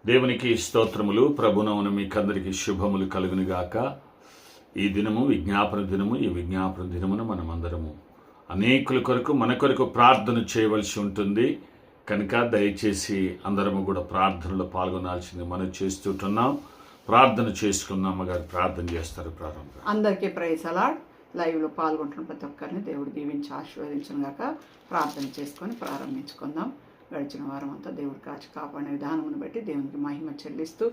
దేవునికి స్తోత్రములు. ప్రభునమున మీకందరికి శుభములు కలుగునుగాక. ఈ దినము విజ్ఞాపన దినము. ఈ విజ్ఞాపన దినమున మనమందరము అనేకుల కొరకు మన కొరకు ప్రార్థన చేయవలసి ఉంటుంది కనుక దయచేసి అందరము కూడా ప్రార్థనలో పాల్గొనాల్సింది మనం చేస్తుంటున్నాం. ప్రార్థన చేసుకుందాం. అమ్మగారు ప్రార్థన చేస్తారు. ప్రారంభం. అందరికీ ప్రైజ్ అలాడ్. లైవ్లో పాల్గొంటున్న ప్రతి ఒక్కరిని దేవుడు దీవించి ఆశీర్వదించను గాక. ప్రార్థన చేసుకొని ప్రారంభించుకుందాం. గడిచిన వారం అంతా దేవుడు కాచి కాపాడిన విధానమును బట్టి దేవునికి మహిమ చెల్లిస్తూ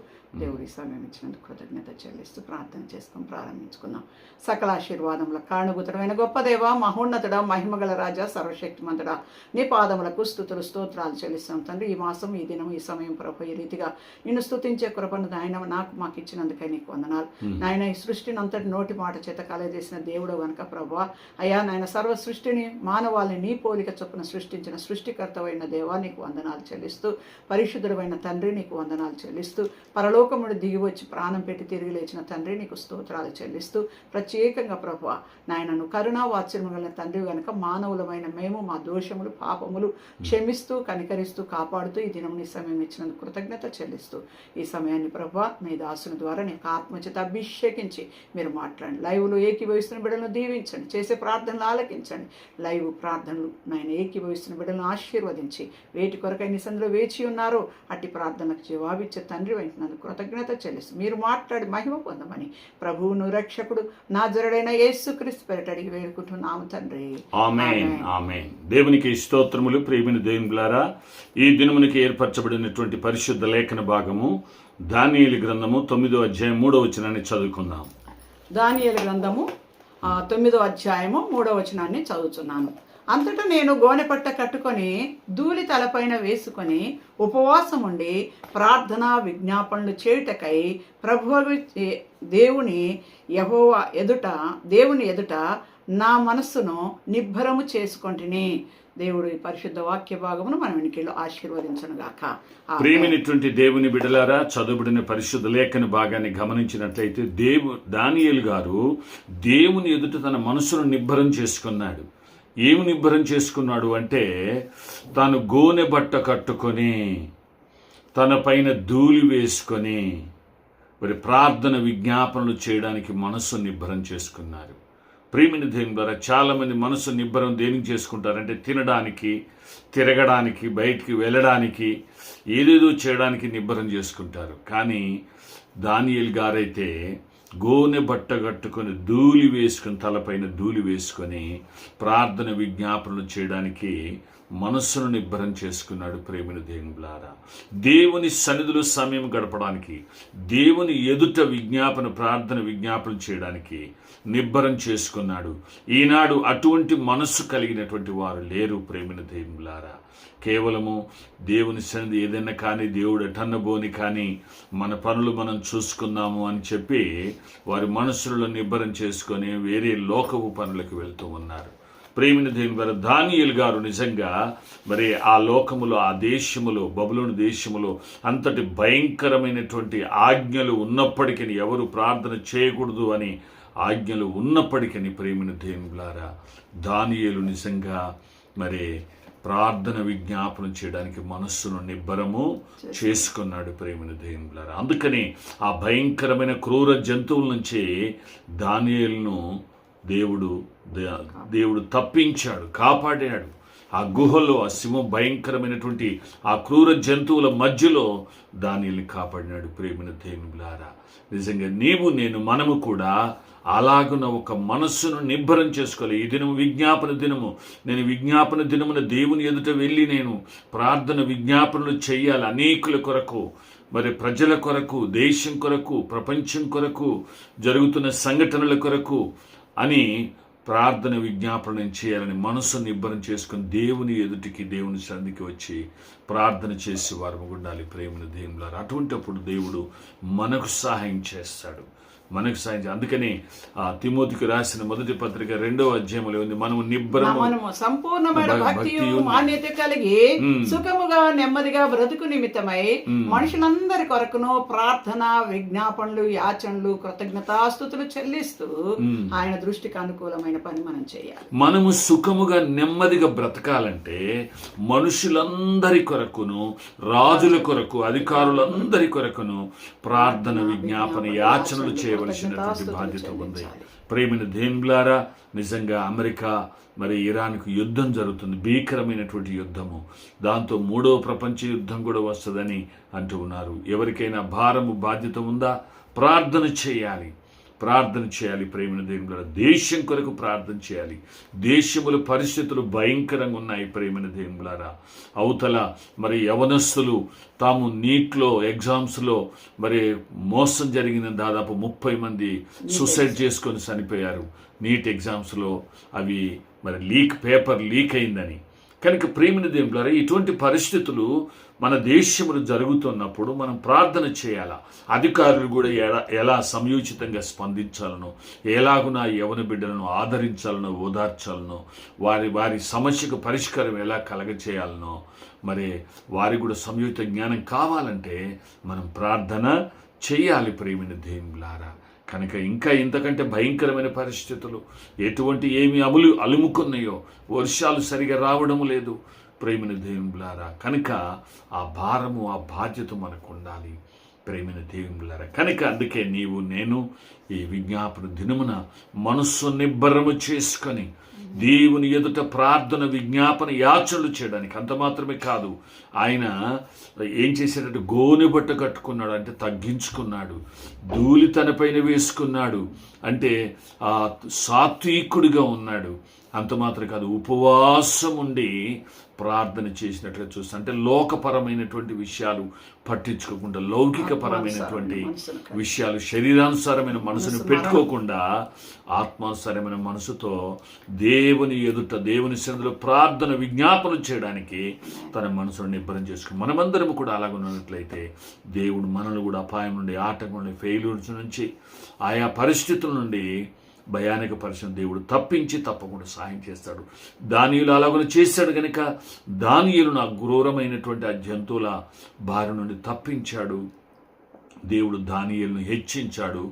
దేవుడి సమయం ఇచ్చినందుకు కృతజ్ఞత చెల్లిస్తూ ప్రార్థన చేసుకొని ప్రారంభించుకుందాం. సకల ఆశీర్వాదముల కారణభూతుడమైన గొప్ప దేవ, మహోన్నతుడ, మహిమగల రాజా, సర్వశక్తిమంతుడా, నీ పాదములకు స్తుతులు స్తోత్రాలు చెల్లిస్తాం తండ్రి. ఈ మాసం, ఈ దినం, ఈ సమయం ప్రభు ఈ రీతిగా నిన్ను స్తుతించే కృపను నాయన మాకు ఇచ్చినందుకే నీకు వందనాలు నాయన. ఈ సృష్టిని అంతటి నోటి మాట చేత కలగజేసిన దేవుడు కనుక ప్రభు అయ్యా నాయన, సర్వ సృష్టిని మానవాళిని నీ పోలిక చొప్పున సృష్టించిన సృష్టికర్తవైన దేవా నీకు వందనాలు చెల్లిస్తూ, పరిశుద్ధుడైన తండ్రి నీకు వందనాలు చెల్లిస్తూ, పరలోకముడు దిగి వచ్చి ప్రాణం పెట్టి తిరిగి లేచిన తండ్రి నీకు స్తోత్రాలు చెల్లిస్తూ, ప్రత్యేకంగా ప్రభువా నాయనను కరుణా వాత్సల్యము కలిగిన తండ్రి కనుక మానవులమైన మేము మా దోషములు పాపములు క్షమిస్తూ కనికరిస్తూ కాపాడుతూ ఈ దినం నీ సమయం ఇచ్చినందుకు కృతజ్ఞత చెల్లిస్తూ, ఈ సమయాన్ని ప్రభువా నీ దాసుని ద్వారా నీకు ఆత్మచేత అభిషేకించి మీరు మాట్లాడండి. లైవ్లో ఏకీభవిస్తున్న బిడ్డలను దీవించండి, చేసే ప్రార్థనలు ఆలకించండి. లైవ్ ప్రార్థనలు నాయన ఏకీభవిస్తున్న బిడ్డలను ఆశీర్వదించి వేటి కొరకై నీ సందులో వేచి ఉన్నారో అట్టి ప్రార్థనకు జవాబిచ్చే తండ్రి వెంటనందుకు కృతజ్ఞత చెల్లిస్తూ మీరు మాట్లాడి మహిమ పొందమని ప్రభువును రక్షకుడు నాజరుడైన యేసుక్రీస్తు పేరిట అడిగి వేడుకుంటున్నాము తండ్రి. ఆమేన్, ఆమేన్. దేవునికి స్తోత్రములు. ప్రియమైన దేవునిలారా, ఈ దినమునికి ఏర్పరచబడినటువంటి పరిశుద్ధ లేఖన భాగము దానియేలు గ్రంథము 9వ అధ్యాయం 3వ వచనాన్ని చదువుకుందాం. దానియేలు గ్రంథము 9వ అధ్యాయము 3వ వచనాన్ని చదువుతున్నాను. అంతటా నేను గోనెపట్ట కట్టుకొని ధూళి తలపైన వేసుకొని ఉపవాసం ఉండి ప్రార్థన విజ్ఞాపనలు చేయుటకై ప్రభువు దేవుని ఎదుట నా మనస్సును నిబ్బరము చేసుకొంటిని. దేవుడు ఈ పరిశుద్ధ వాక్య భాగమును మనం వెనుకలో ఆశీర్వదించను గాక. ప్రియమైనటువంటి దేవుని బిడలారా, చదువుబడిన పరిశుద్ధ లేఖన భాగాన్ని గమనించినట్లయితే దానియేలు గారు దేవుని ఎదుట తన మనస్సును నిబ్బరం చేసుకున్నాడు. ఏమి నిబ్బరం చేసుకున్నాడు అంటే, తాను గోనె బట్ట కట్టుకొని తన పైన ధూళి వేసుకొని మరి ప్రార్థన విజ్ఞాపనలు చేయడానికి మనస్సు నిబ్బరం చేసుకున్నారు. ప్రియమైన దేవుని ద్వారా చాలామంది మనసు నిబ్బరం దేనికి చేసుకుంటారంటే, తినడానికి, తిరగడానికి, బయటికి వెళ్ళడానికి, ఏదేదో చేయడానికి నిబ్బరం చేసుకుంటారు. కానీ దానియేలు గారైతే గోనె బట్ట కట్టుకొని ధూళి వేసుకొని తలపైన ధూళి వేసుకొని ప్రార్థన విజ్ఞాపనలు చేయడానికి మనస్సును నిబ్బరం చేసుకున్నాడు. ప్రేమిన దేవునిలారా, దేవుని సన్నిధిలో సమయం గడపడానికి, దేవుని ఎదుట ప్రార్థన విజ్ఞాపన చేయడానికి నిబ్బరం చేసుకున్నాడు. ఈనాడు అటువంటి మనస్సు కలిగినటువంటి వారు లేరు. ప్రేమిన దేవునిలారా, కేవలము దేవుని సన్నిధి ఏదైనా కానీ, దేవుడు ఎటన్నబోని కానీ, మన పనులు మనం చూసుకుందాము అని చెప్పి వారి మనస్సులలో నిబ్బరం చేసుకొని వేరే లోకపు పనులకు వెళ్తూ ఉన్నారు. ప్రేమిన దేవుని వారు దానియేలు గారు నిజంగా మరి ఆ లోకములో, ఆ దేశములో, బబులోను దేశములో అంతటి భయంకరమైనటువంటి ఆజ్ఞలు ఉన్నప్పటికీ, ఎవరు ప్రార్థన చేయకూడదు అని ఆజ్ఞలు ఉన్నప్పటికీ, ప్రేమిన దేవులారా, దానియేలు నిజంగా మరి ప్రార్థన విజ్ఞాపనం చేయడానికి మనస్సును నిబ్బరము చేసుకున్నాడు. ప్రేమిన దేవులారా, అందుకని ఆ భయంకరమైన క్రూర జంతువుల నుంచి దానియేలును దేవుడు తప్పించాడు, కాపాడాడు. ఆ గుహలో, ఆ భయంకరమైనటువంటి ఆ క్రూర జంతువుల మధ్యలో దానియేలుని కాపాడినాడు. ప్రేమిన దేవులారా, నిజంగా మనము కూడా అలాగున ఒక మనస్సును నిబ్బరం చేసుకోవాలి. ఈ దినము విజ్ఞాపన దినము. నేను విజ్ఞాపన దినమున దేవుని ఎదుట వెళ్ళి నేను ప్రార్థన విజ్ఞాపనలు చేయాలి. అనేకుల కొరకు, మరి ప్రజల కొరకు, దేశం కొరకు, ప్రపంచం కొరకు, జరుగుతున్న సంఘటనల కొరకు అని ప్రార్థన విజ్ఞాపనం చేయాలని మనసు నిబ్బరం చేసుకుని దేవుని ఎదుటికి, దేవుని సన్నిధికి వచ్చి ప్రార్థన చేసి వారు ఉండాలి. ప్రేమను దేవులారా, అటువంటిప్పుడు దేవుడు మనకు సహాయం చేస్తాడు. మనకు సాయం చేయాలి. అందుకని తిమోతికి రాసిన మొదటి పత్రిక 2వ అధ్యాయంలో ఉంది, మనము నిబ్బరము సంపూర్ణమైన భక్తియు మాన్యత కలిగి సుఖముగా నెమ్మదిగా బ్రతుకు నిమిత్తమై మనుషులందరి కొరకును ప్రార్థన విజ్ఞాపనలు యాచనలు కృతజ్ఞతాస్తుతులు చెల్లిస్తూ ఆయన దృష్టికి అనుకూలమైన పని మనం చేయాలి. మనము సుఖముగా నెమ్మదిగా బ్రతకాలంటే మనుషులందరి కొరకును, రాజుల కొరకు, అధికారులందరి కొరకును ప్రార్థన విజ్ఞాపన యాచనలు చేయవలసినటువంటి బాధ్యత ఉంది. ప్రేమిన దేవులారా, నిజంగా అమెరికా మరి ఇరాన్కు యుద్ధం జరుగుతుంది, భీకరమైనటువంటి యుద్ధము. దాంతో 3వ ప్రపంచ యుద్ధం కూడా వస్తుందని అంటూ ఉన్నారు. ఎవరికైనా భారము బాధ్యత ఉందా? ప్రార్థన చేయాలి, ప్రార్థన చేయాలి. ప్రేమిన దేవులారా, దేశం కొరకు ప్రార్థన చేయాలి. దేశముల పరిస్థితులు భయంకరంగా ఉన్నాయి. ప్రేమిన దేవులారా, అవతల మరి యవనస్తులు తాము నీట్లో ఎగ్జామ్స్లో మరి మోసం జరిగిన దాదాపు 30 మంది సూసైడ్ చేసుకొని చనిపోయారు. నీట్ ఎగ్జామ్స్లో అవి మరి పేపర్ లీక్ అయిందని. కనుక ప్రేమిన దేవులారా, ఇటువంటి పరిస్థితులు మన దేశంలో జరుగుతున్నప్పుడు మనం ప్రార్థన చేయాలా. అధికారులు కూడా ఎలా సమయోచితంగా స్పందించాలనో, ఎలాగున యవన బిడ్డలను ఆదరించాలనో, ఓదార్చాలనో, వారి సమస్యకు పరిష్కారం ఎలా కలగచేయాలనో, మరి వారికి కూడా సమయోచిత జ్ఞానం కావాలంటే మనం ప్రార్థన చేయాలి. ప్రేమిన దేవులారా, కనుక ఇంకా ఇంతకంటే భయంకరమైన పరిస్థితులు ఎటువంటి ఏమి అలుముకున్నాయో, వర్షాలు సరిగా రావడం లేదు. ప్రేమిన దేవులారా, కనుక ఆ భారము, ఆ బాధ్యత మనకు ఉండాలి. ప్రేమిన దేవులారా, కనుక అందుకే నీవు నేను ఈ విజ్ఞాపన దినమున మనస్సు నిబ్బరము చేసుకొని దేవుని ఎదుట ప్రార్థన విజ్ఞాపన యాచనలు చేయడానికి. అంత మాత్రమే కాదు, ఆయన ఏం చేశాడంటే గోనె బట్ట కట్టుకున్నాడు, అంటే తగ్గించుకున్నాడు. ధూళి తనపైన వేసుకున్నాడు, అంటే సాత్వికుడిగా ఉన్నాడు. అంత మాత్రం కాదు, ఉపవాసం ఉండి ప్రార్థన చేసినట్లుగా చూస్తాం. అంటే లోకపరమైనటువంటి విషయాలు పట్టించుకోకుండా, లౌకికపరమైనటువంటి విషయాలు, శరీరానుసారమైన మనసును పెట్టుకోకుండా ఆత్మానుసారమైన మనసుతో దేవుని ఎదుట, దేవుని సన్నిధిలో ప్రార్థన విజ్ఞాపన చేయడానికి తన మనసును నిబ్బరం చేసుకుని మనమందరం కూడా అలాగున్నట్లయితే దేవుడు మనల్ని కూడా అపాయం నుండి, ఆటంకం నుండి, ఫెయిల్యూర్స్ నుంచి, ఆయా పరిస్థితుల నుండి, భయానక పరిస్థితులను దేవుడు తప్పించి తప్పకుండా సహాయం చేస్తాడు. దానియేలు అలాగనే చేశాడు కనుక దానియేలు నా క్రూరమైనటువంటి ఆ జంతువుల బారి నుండి తప్పించాడు. దేవుడు దానియేలును హెచ్చించాడు,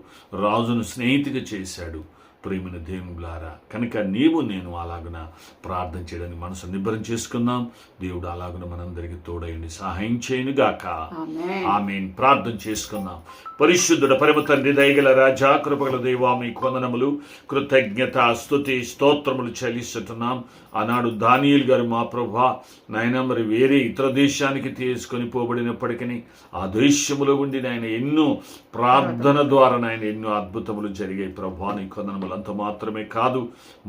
రాజును స్నేహితుగా చేశాడు. ప్రేమిన దేవులారా, కనుక నీవు నేను అలాగున ప్రార్థన చేయడానికి మనసు నిబ్బరం చేసుకుందాం. దేవుడు అలాగున మనందరికీ తోడయండి, సహాయం చేయనుగాక. ఆమేన్. ప్రార్థన చేసుకుందాం. పరిశుద్ధుడ పరమ తండ్రి, దయగల రాజా, కృపగల దేవా, మీ కొందనములు, కృతజ్ఞత, స్తుతి, స్తోత్రములు చెల్లిస్తున్నాం. ఆనాడు దానియేలు గారు మా ప్రభా నాయన మరి వేరే ఇతర దేశానికి తీసుకొని పోబడినప్పటికీ ఆ దేశములో ఉండి నాయన ఎన్నో ప్రార్థన ద్వారా నాయన ఎన్నో అద్భుతములు జరిగాయి. ప్రభా నీ కొందనములు. అంత మాత్రమే కాదు,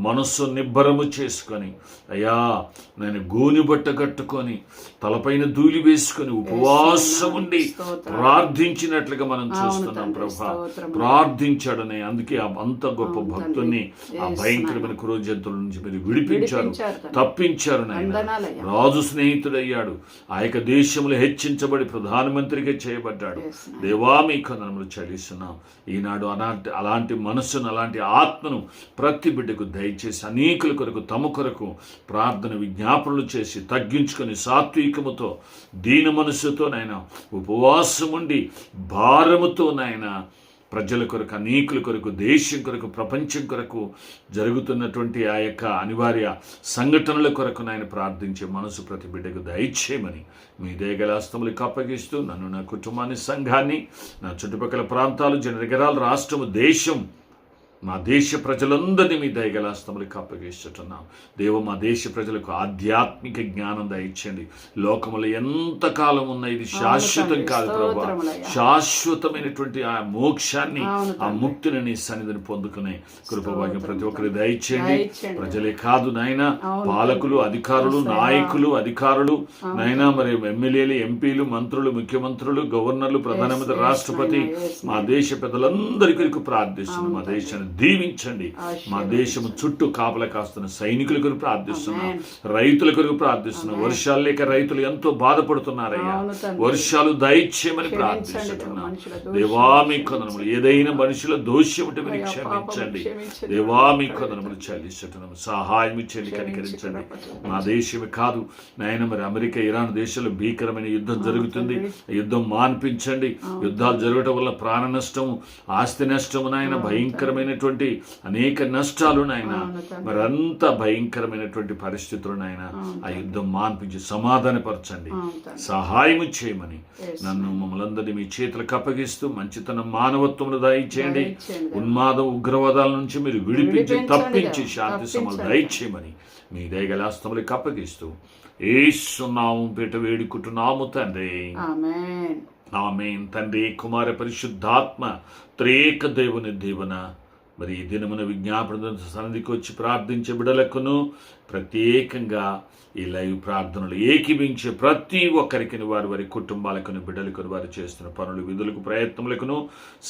మనస్సు నిబ్బరము చేసుకొని అయ్యా నేను గోని బట్ట కట్టుకొని తలపైన ధూళి వేసుకొని ఉపవాసం ఉండి ప్రార్థించినట్లుగా మనం చూస్తున్నాం. ప్రభా ప్రార్థించాడని, అందుకే అంత గొప్ప భక్తుని ఆ భయంకరమైన క్రూర జంతువుల నుంచి మీరు విడిపించారు, తప్పించారు. నాయన రాజు స్నేహితుడయ్యాడు, ఆ యొక్క దేశంలో హెచ్చించబడి ప్రధానమంత్రిగా చేయబడ్డాడు. దేవా మీ కొందనములు చెల్లిస్తున్నాం. ఈనాడు అలాంటి మనస్సును, అలాంటి ఆత్మను ప్రతి బిడ్డకు దయచేసి అనేకుల కొరకు, తమ కొరకు ప్రార్థన విజ్ఞాపనలు చేసి తగ్గించుకొని సాత్వికముతో, దీన మనస్సుతో నాయన ఉపవాసం ఉండి భారముతో నాయన ప్రజల కొరకు, అనేకుల కొరకు, దేశం కొరకు, ప్రపంచం కొరకు జరుగుతున్నటువంటి ఆ యొక్క అనివార్య సంఘటనల కొరకు నాయన ప్రార్థించే మనసు ప్రతి బిడ్డకు దయచేయమని మీ దయగల హస్తములకు అప్పగిస్తూ నన్ను, నా కుటుంబాన్ని, సంఘాన్ని, నా చుట్టుపక్కల ప్రాంతాలు, జననగరాలు, రాష్ట్రము, దేశం, మా దేశ ప్రజలందరినీ మీ దయగల హస్తములకు అప్పగిస్తున్నాం. దేవ మా దేశ ప్రజలకు ఆధ్యాత్మిక జ్ఞానం దయచేయండి. లోకములో ఎంతకాలం ఉన్న ఇది శాశ్వతం కాదు ప్రభా, శాశ్వతమైనటువంటి ఆ మోక్షాన్ని, ఆ ముక్తిని నీ సన్నిధిని పొందుకునే కృపభాగ్యం ప్రతి ఒక్కరి దయచేయండి. ప్రజలే కాదు నాయన, పాలకులు, అధికారులు, నాయకులు, అధికారులు నాయన, మరి ఎమ్మెల్యేలు, ఎంపీలు, మంత్రులు, ముఖ్యమంత్రులు, గవర్నర్లు, ప్రధానమంత్రి, రాష్ట్రపతి, మా దేశ పెద్దలందరి కొరకు ప్రార్థిస్తున్నాం. మా దేశాన్ని దీవించండి. మా దేశం చుట్టూ కాపలా కాస్తున్న సైనికుల కొరకు ప్రార్థిస్తున్నాం, రైతుల కొరకు ప్రార్థిస్తున్నాం. వర్షాలు లేక రైతులు ఎంతో బాధపడుతున్నారయ్యా, వర్షాలు దయచేయమని ప్రార్థిస్తున్నాం. దేవా మీ కొందనములు, ఏదైనా మనుషుల దోషం ఉంటే మీరు క్షమించండి. దేవా మీ కొందనములు చెల్లిస్తున్నాం, సహాయం ఇచ్చేది కనికరించండి. మా దేశమే కాదు నాయన, మరి అమెరికా ఇరాన్ దేశాల్లో భీకరమైన యుద్ధం జరుగుతుంది. యుద్ధం మాన్పించండి. యుద్ధాలు జరగటం వల్ల ప్రాణ నష్టము, ఆస్తి నష్టము నాయన, భయంకరమైనటువంటి అనేక నష్టాలు నాయన, మరి అంత భయంకరమైనటువంటి పరిస్థితులు నాయన. ఆ యుద్ధం మాన్పించి సమాధానపరచండి, సహాయం చేయమని నన్ను మమ్మల్ందరినీ మీ చేతులకు అప్పగిస్తూ మంచితనం మానవత్వమును దయచేయండి. ఉన్మాదం ఉగ్రవాదాల నుంచి మీరు విడిపించి తప్పించి శాంతి సమలు దయచేయమని మీ దయగలాస్తములకు అప్పగిస్తూ యేసు నామమున పేట వేడుకుంటున్నాము తండ్రి, ఆమేన్. తండ్రి, కుమార, పరిశుద్ధాత్మ త్రేక దేవుని దీవెన మరి ఈ దినమున విజ్ఞాపన సన్నిధికి వచ్చి ప్రార్థించే బిడలకును, ప్రత్యేకంగా ఈ లైవ్ ప్రార్థనలు ఏకీభించే ప్రతి ఒక్కరికి, వారి వారి కుటుంబాలకును, బిడ్డలకు, వారు చేస్తున్న పనులు, విధులకు, ప్రయత్నములకును,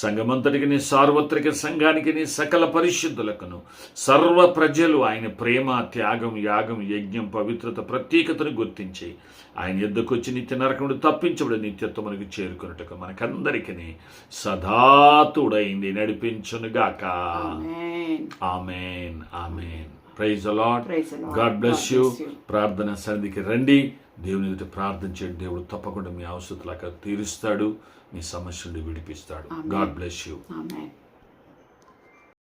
సంఘమంతటికి, సార్వత్రిక సంఘానికి, సకల పరిశుద్ధులకును, సర్వ ప్రజలు ఆయన ప్రేమ, త్యాగం, యాగం, యజ్ఞం, పవిత్రత, ప్రత్యేకతను గుర్తించి ఆయన యుద్ధకు వచ్చి నిత్య నరకముడు తప్పించబడి నిత్యత్వం మనకు చేరుకున్నట్టుగా మనకందరికీ సదాతుడైంది నడిపించునుగాక. Amen, amen. Praise the Lord. God bless you. ప్రార్థన సన్నిధికి రండి, దేవుని ఎదుట ప్రార్థన చేయండి. దేవుడు తప్పకుండా మీ అవసరాలు తీరుస్తాడు, మీ సమస్యలు విడిపిస్తాడు. God bless you.